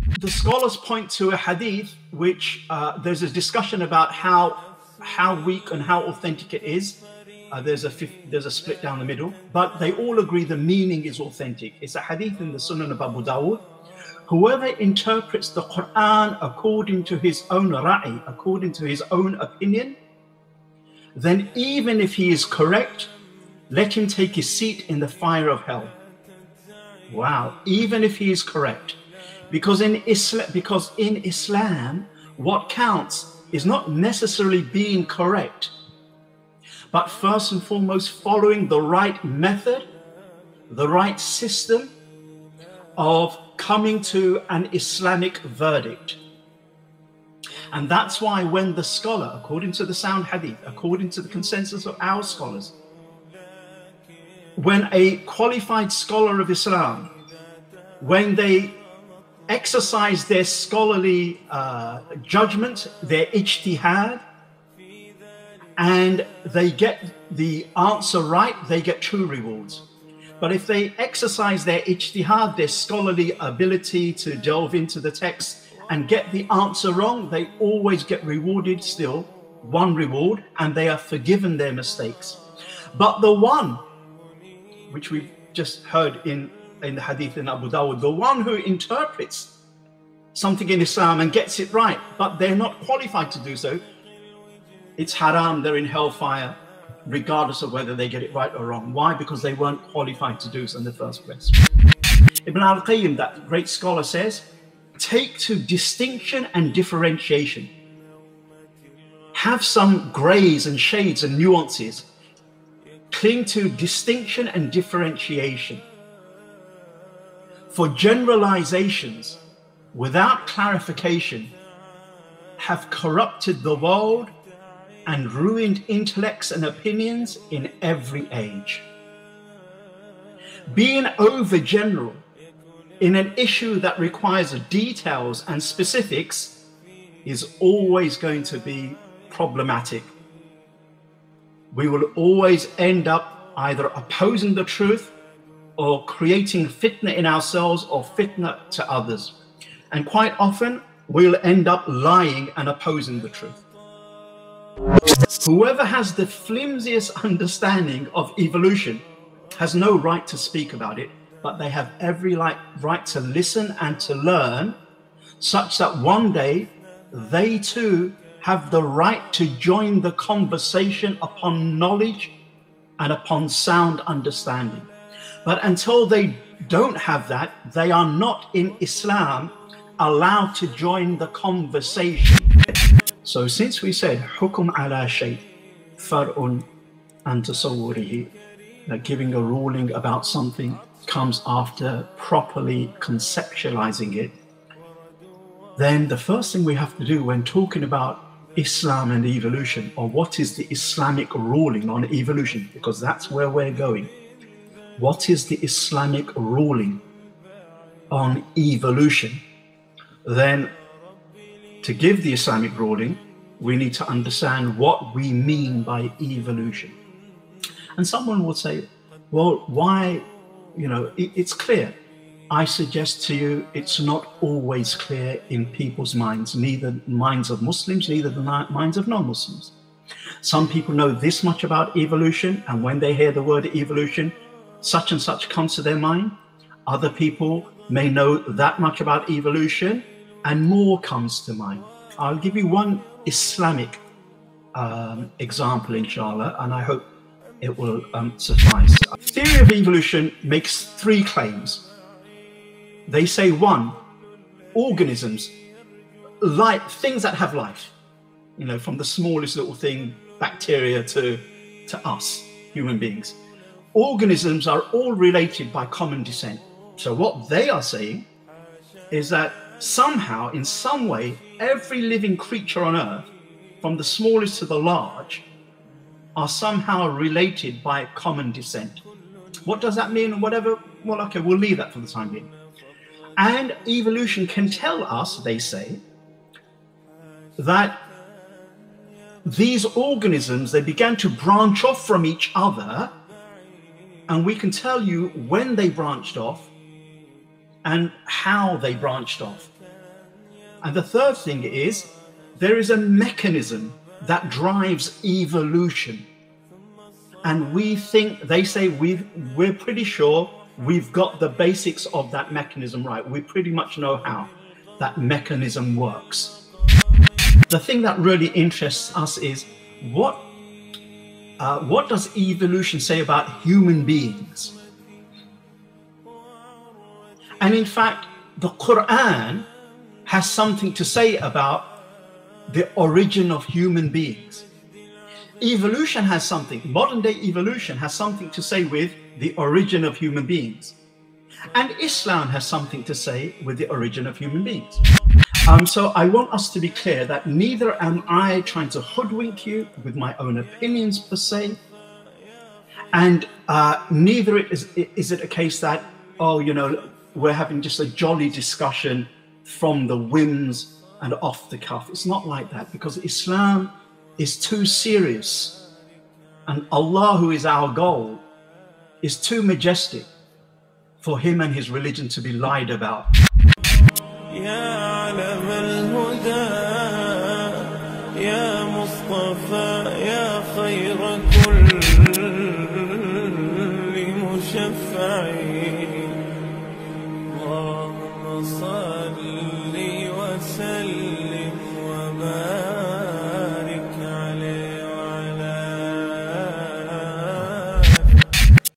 The scholars point to a hadith which there's a discussion about how weak and how authentic it is. There's a split down the middle, but they all agree the meaning is authentic. It's a hadith in the Sunan of Abu Dawud. Whoever interprets the Quran according to his own ra'i, according to his own opinion, then even if he is correct, let him take his seat in the fire of hell. Wow, even if he is correct. Because in Islam, what counts is not necessarily being correct, but first and foremost following the right method, the right system of coming to an Islamic verdict. And that's why when the scholar, according to the sound hadith, according to the consensus of our scholars, when a qualified scholar of Islam, when they exercise their scholarly judgment, their ijtihad, and they get the answer right, they get true rewards. But if they exercise their ijtihad, their scholarly ability to delve into the text and get the answer wrong, they always get rewarded still, one reward, and they are forgiven their mistakes. But the one, which we've just heard in the hadith in Abu Dawud, the one who interprets something in Islam and gets it right, but they're not qualified to do so, it's haram, they're in hellfire, regardless of whether they get it right or wrong. Why? Because they weren't qualified to do so in the first place. Ibn al-Qayyim, that great scholar, says, take to distinction and differentiation. Have some grays and shades and nuances. Cling to distinction and differentiation. For generalizations without clarification have corrupted the world and ruined intellects and opinions in every age. Being overgeneral in an issue that requires details and specifics is always going to be problematic. We will always end up either opposing the truth or creating fitna in ourselves or fitna to others. And quite often we'll end up lying and opposing the truth. Whoever has the flimsiest understanding of evolution has no right to speak about it, but they have every right to listen and to learn, such that one day they too have the right to join the conversation upon knowledge and upon sound understanding. But until they don't have that, they are not in Islam allowed to join the conversation. So since we said hukum ala shay far'un an tasawwurihi, that giving a ruling about something comes after properly conceptualizing it, then the first thing we have to do when talking about Islam and evolution, or what is the Islamic ruling on evolution, because that's where we're going. What is the Islamic ruling on evolution? Then to give the Islamic ruling, we need to understand what we mean by evolution. And someone will say, well, why, it's clear. I suggest to you, it's not always clear in people's minds, neither minds of Muslims, neither the minds of non-Muslims. Some people know this much about evolution, and when they hear the word evolution, such and such comes to their mind. Other people may know that much about evolution, and more comes to mind. I'll give you one Islamic example, inshallah, and I hope it will suffice. Theory of evolution makes three claims. They say, one, organisms, things that have life, from the smallest little thing, bacteria, to us, human beings. Organisms are all related by common descent. So what they are saying is that somehow, in some way, every living creature on earth, from the smallest to the large, are somehow related by common descent. What does that mean? Whatever, well, okay, we'll leave that for the time being. And evolution can tell us, they say, that these organisms, they began to branch off from each other, and we can tell you when they branched off and how they branched off. And the third thing is, there is a mechanism that drives evolution. And we think, they say, we're pretty sure we've got the basics of that mechanism right. We pretty much know how that mechanism works. The thing that really interests us is what does evolution say about human beings? And in fact, the Quran has something to say about the origin of human beings. Evolution has something, modern day evolution has something to say with the origin of human beings. And Islam has something to say with the origin of human beings. So I want us to be clear that neither am I trying to hoodwink you with my own opinions per se, and neither is it a case that, oh, you know, we're having just a jolly discussion from the whims and off the cuff. It's not like that, because Islam is too serious, and Allah, who is our goal, is too majestic for him and his religion to be lied about.